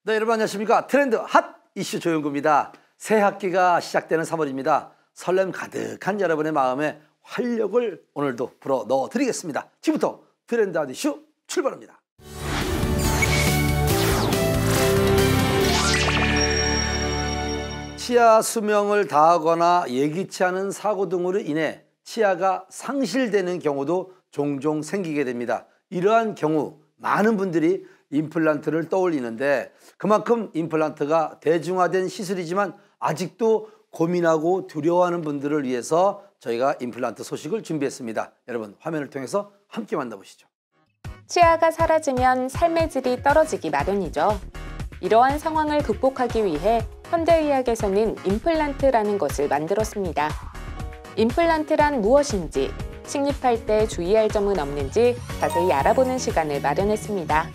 네, 여러분 안녕하십니까. 트렌드 핫 이슈 조영구입니다. 새 학기가 시작되는 3월입니다. 설렘 가득한 여러분의 마음에 활력을 오늘도 불어 넣어드리겠습니다. 지금부터 트렌드 핫 이슈 출발합니다. 치아 수명을 다하거나 예기치 않은 사고 등으로 인해 치아가 상실되는 경우도 종종 생기게 됩니다. 이러한 경우 많은 분들이 임플란트를 떠올리는데 그만큼 임플란트가 대중화된 시술이지만 아직도 고민하고 두려워하는 분들을 위해서 저희가 임플란트 소식을 준비했습니다. 여러분 화면을 통해서 함께 만나보시죠. 치아가 사라지면 삶의 질이 떨어지기 마련이죠. 이러한 상황을 극복하기 위해 현대의학에서는 임플란트라는 것을 만들었습니다. 임플란트란 무엇인지, 식립할 때 주의할 점은 없는지 자세히 알아보는 시간을 마련했습니다.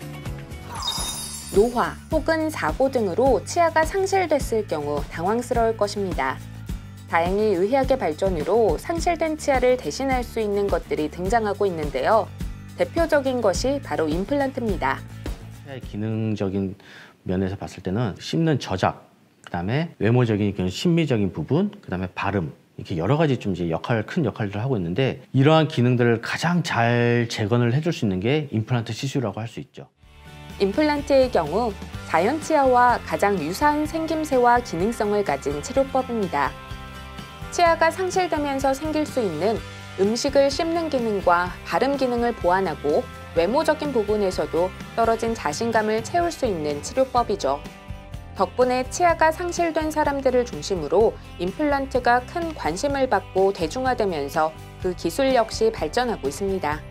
노화 혹은 사고 등으로 치아가 상실됐을 경우 당황스러울 것입니다. 다행히 의학의 발전으로 상실된 치아를 대신할 수 있는 것들이 등장하고 있는데요. 대표적인 것이 바로 임플란트입니다. 치아의 기능적인 면에서 봤을 때는 씹는 저작, 그다음에 외모적인 그런 심미적인 부분, 그다음에 발음 이렇게 여러 가지 좀 이제 큰 역할들을 하고 있는데 이러한 기능들을 가장 잘 재건을 해줄 수 있는 게 임플란트 시술이라고 할 수 있죠. 임플란트의 경우 자연 치아와 가장 유사한 생김새와 기능성을 가진 치료법입니다. 치아가 상실되면서 생길 수 있는 음식을 씹는 기능과 발음 기능을 보완하고 외모적인 부분에서도 떨어진 자신감을 채울 수 있는 치료법이죠. 덕분에 치아가 상실된 사람들을 중심으로 임플란트가 큰 관심을 받고 대중화되면서 그 기술 역시 발전하고 있습니다.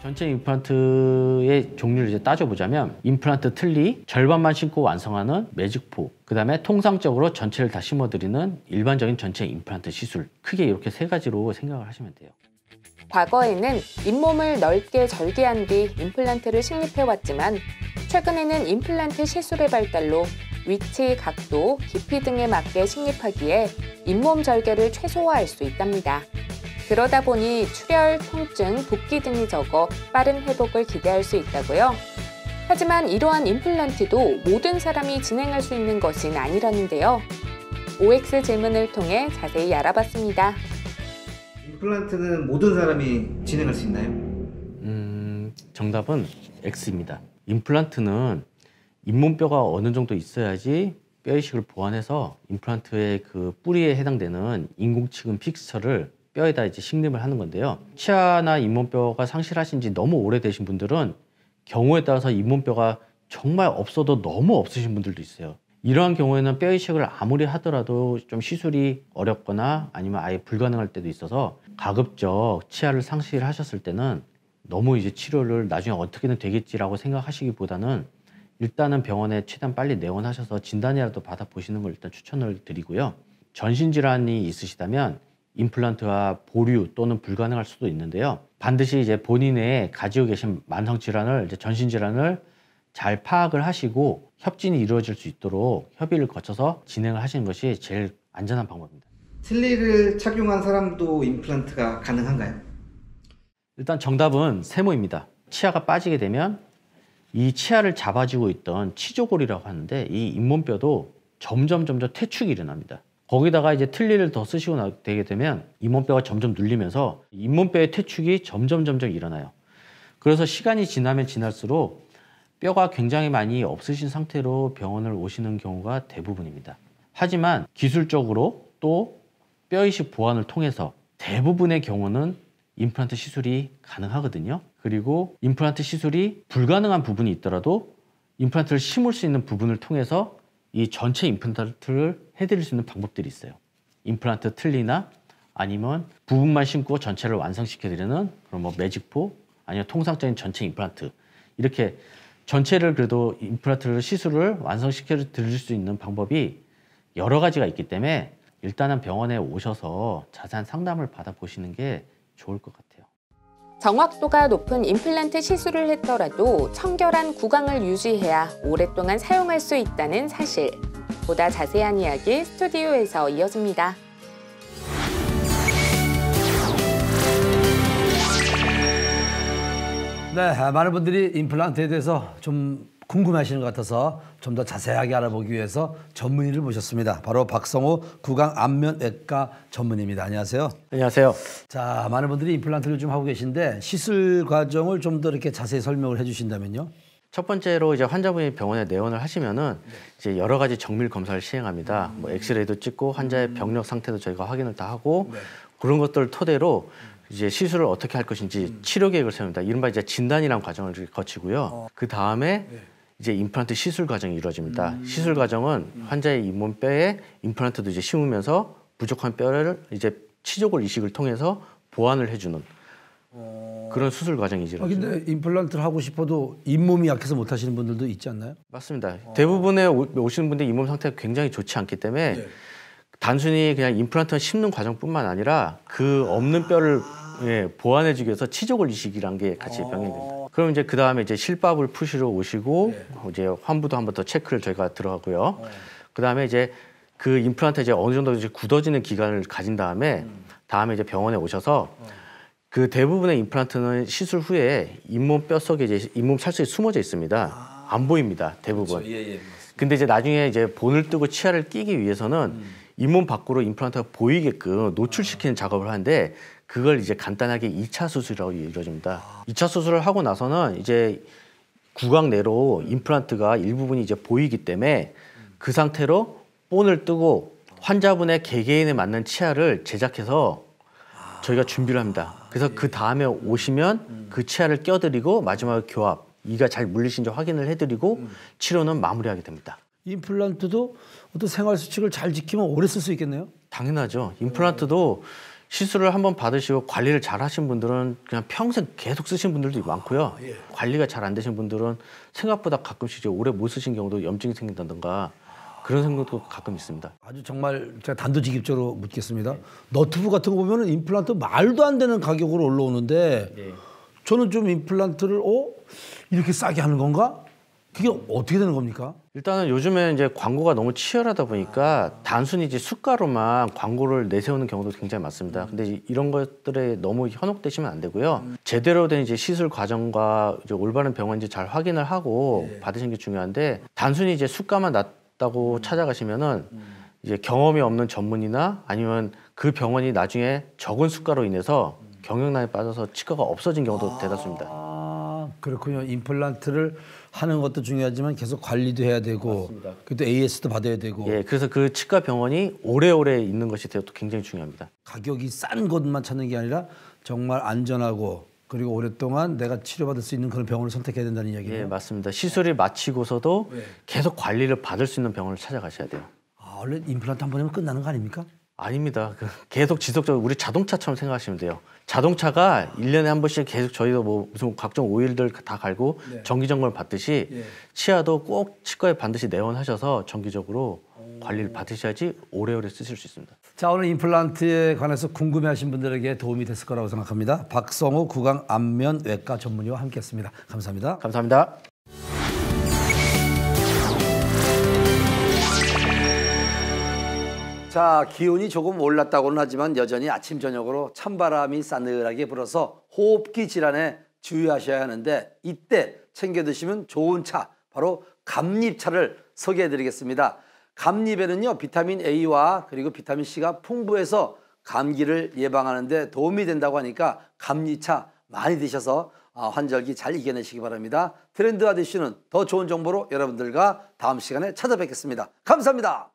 전체 임플란트의 종류를 이제 따져보자면 임플란트 틀니, 절반만 심고 완성하는 매직포, 그다음에 통상적으로 전체를 다 심어드리는 일반적인 전체 임플란트 시술. 크게 이렇게 세 가지로 생각을 하시면 돼요. 과거에는 잇몸을 넓게 절개한 뒤 임플란트를 식립해왔지만 최근에는 임플란트 시술의 발달로 위치, 각도, 깊이 등에 맞게 식립하기에 잇몸 절개를 최소화할 수 있답니다. 그러다 보니 출혈, 통증, 붓기 등이 적어 빠른 회복을 기대할 수 있다고요. 하지만 이러한 임플란트도 모든 사람이 진행할 수 있는 것은 아니라는데요. OX 질문을 통해 자세히 알아봤습니다. 임플란트는 모든 사람이 진행할 수 있나요? 정답은 X입니다. 임플란트는 잇몸뼈가 어느 정도 있어야지 뼈 이식을 보완해서 임플란트의 그 뿌리에 해당되는 인공치근 픽스처를 뼈에다 이제 식립을 하는 건데요. 치아나 잇몸뼈가 상실하신 지 너무 오래되신 분들은 경우에 따라서 잇몸뼈가 정말 없어도 너무 없으신 분들도 있어요. 이러한 경우에는 뼈 이식을 아무리 하더라도 좀 시술이 어렵거나 아니면 아예 불가능할 때도 있어서 가급적 치아를 상실하셨을 때는 너무 이제 치료를 나중에 어떻게든 되겠지라고 생각하시기보다는 일단은 병원에 최대한 빨리 내원하셔서 진단이라도 받아보시는 걸 일단 추천을 드리고요. 전신질환이 있으시다면 임플란트와 보류 또는 불가능할 수도 있는데요. 반드시 이제 본인의 가지고 계신 만성질환을, 이제 전신질환을 잘 파악을 하시고 협진이 이루어질 수 있도록 협의를 거쳐서 진행을 하시는 것이 제일 안전한 방법입니다. 틀니를 착용한 사람도 임플란트가 가능한가요? 일단 정답은 세모입니다. 치아가 빠지게 되면 이 치아를 잡아주고 있던 치조골이라고 하는데 이 잇몸뼈도 점점 퇴축이 일어납니다. 거기다가 이제 틀니를 더 쓰시고 되게 되면 잇몸뼈가 점점 눌리면서 잇몸뼈의 퇴축이 점점 일어나요. 그래서 시간이 지나면 지날수록 뼈가 굉장히 많이 없으신 상태로 병원을 오시는 경우가 대부분입니다. 하지만 기술적으로 또 뼈 이식 보완을 통해서 대부분의 경우는 임플란트 시술이 가능하거든요. 그리고 임플란트 시술이 불가능한 부분이 있더라도 임플란트를 심을 수 있는 부분을 통해서 이 전체 임플란트를 해드릴 수 있는 방법들이 있어요. 임플란트 틀니나 아니면 부분만 심고 전체를 완성시켜드리는 그런 뭐 매직포, 아니면 통상적인 전체 임플란트, 이렇게 전체를 그래도 임플란트를 시술을 완성시켜 드릴 수 있는 방법이 여러 가지가 있기 때문에 일단은 병원에 오셔서 자세한 상담을 받아보시는 게 좋을 것 같아요. 정확도가 높은 임플란트 시술을 했더라도 청결한 구강을 유지해야 오랫동안 사용할 수 있다는 사실. 보다 자세한 이야기 스튜디오에서 이어집니다. 네, 많은 분들이 임플란트에 대해서 좀 궁금해하시는 것 같아서 좀 더 자세하게 알아보기 위해서 전문의를 모셨습니다. 바로 박성호 구강안면외과 전문의입니다. 안녕하세요. 안녕하세요. 자, 많은 분들이 임플란트를 좀 하고 계신데 시술 과정을 좀 더 이렇게 자세히 설명을 해주신다면요. 첫 번째로 이제 환자분이 병원에 내원을 하시면은 이제 여러 가지 정밀 검사를 시행합니다. 뭐 엑스레이도 찍고 환자의 병력 상태도 저희가 확인을 다 하고 그런 것들을 토대로 이제 시술을 어떻게 할 것인지 치료 계획을 세웁니다. 이른바 이제 진단이라는 과정을 거치고요. 그 다음에 이제 임플란트 시술 과정이 이루어집니다. 시술 과정은 환자의 잇몸뼈에 임플란트도 이제 심으면서 부족한 뼈를 이제 치조골 이식을 통해서 보완을 해주는 그런 수술 과정이죠. 근데 임플란트를 하고 싶어도 잇몸이 약해서 못 하시는 분들도 있지 않나요? 맞습니다. 대부분의 오시는 분들 잇몸 상태가 굉장히 좋지 않기 때문에 단순히 그냥 임플란트를 심는 과정뿐만 아니라 그 없는 뼈를 보완해주기 위해서 치조골 이식이라는 게 같이 병행됩니다. 그럼 이제 그 다음에 이제 실밥을 푸시러 오시고 이제 환부도 한 번 더 체크를 저희가 들어가고요. 그 다음에 이제 그 임플란트 이제 어느 정도 이제 굳어지는 기간을 가진 다음에 이제 병원에 오셔서 그 대부분의 임플란트는 시술 후에 잇몸 뼈 속에 이제 잇몸 살속에 숨어져 있습니다. 안 보입니다. 대부분. 그렇죠. 근데 이제 나중에 이제 본을 뜨고 치아를 끼기 위해서는 잇몸 밖으로 임플란트가 보이게끔 노출시키는 작업을 하는데 그걸 이제 간단하게 2차 수술이라고 이루어집니다. 2차 수술을 하고 나서는 이제 구강 내로 임플란트가 일부분이 이제 보이기 때문에 그 상태로 본을 뜨고 환자분의 개개인에 맞는 치아를 제작해서 저희가 준비를 합니다. 그래서 그 다음에 오시면 그 치아를 껴드리고 마지막에 교합, 이가 잘 물리신지 확인을 해드리고 치료는 마무리하게 됩니다. 임플란트도 어떤 생활 수칙을 잘 지키면 오래 쓸 수 있겠네요. 당연하죠. 임플란트도 시술을 한번 받으시고 관리를 잘 하신 분들은 그냥 평생 계속 쓰신 분들도 많고요. 관리가 잘 안 되신 분들은 생각보다 가끔씩 이제 오래 못 쓰신 경우도 염증이 생긴다든가 그런 생각도 가끔 있습니다. 아주 정말 제가 단도직입적으로 묻겠습니다. 너튜브 같은 거 보면 임플란트 말도 안 되는 가격으로 올라오는데 저는 좀 임플란트를 이렇게 싸게 하는 건가? 그게 어떻게 되는 겁니까? 일단은 요즘에 이제 광고가 너무 치열하다 보니까 단순히 이제 수가로만 광고를 내세우는 경우도 굉장히 많습니다. 근데 이런 것들에 너무 현혹되시면 안 되고요. 제대로 된 이제 시술 과정과 이제 올바른 병원인지 잘 확인을 하고 받으시는 게 중요한데 단순히 이제 수가만 낮다고 찾아가시면은 이제 경험이 없는 전문의나 아니면 그 병원이 나중에 적은 수가로 인해서 경영난에 빠져서 치과가 없어진 경우도 대다수입니다. 그렇군요. 임플란트를 하는 것도 중요하지만 계속 관리도 해야 되고 그것도 AS도 받아야 되고 그래서 그 치과 병원이 오래오래 있는 것이 또 굉장히 중요합니다. 가격이 싼 곳만 찾는 게 아니라 정말 안전하고 그리고 오랫동안 내가 치료받을 수 있는 그런 병원을 선택해야 된다는 이야기예요. 맞습니다. 시술이 마치고서도 계속 관리를 받을 수 있는 병원을 찾아가셔야 돼요. 원래 임플란트 한 번 하면 끝나는 거 아닙니까? 아닙니다. 계속 지속적으로 우리 자동차처럼 생각하시면 돼요. 자동차가 1년에 한 번씩 계속 저희도 뭐 무슨 각종 오일들 다 갈고 정기 점검을 받듯이 치아도 꼭 치과에 반드시 내원하셔서 정기적으로 관리를 받으셔야지 오래오래 쓰실 수 있습니다. 자, 오늘 임플란트에 관해서 궁금해하신 분들에게 도움이 됐을 거라고 생각합니다. 박성호 구강안면외과 전문의와 함께했습니다. 감사합니다. 감사합니다. 자, 기온이 조금 올랐다고는 하지만 여전히 아침 저녁으로 찬바람이 싸늘하게 불어서 호흡기 질환에 주의하셔야 하는데 이때 챙겨 드시면 좋은 차, 바로 감잎차를 소개해 드리겠습니다. 감잎에는요 비타민 A와 그리고 비타민 C가 풍부해서 감기를 예방하는 데 도움이 된다고 하니까 감잎차 많이 드셔서 환절기 잘 이겨내시기 바랍니다. 트렌드와 이슈는 더 좋은 정보로 여러분들과 다음 시간에 찾아뵙겠습니다. 감사합니다.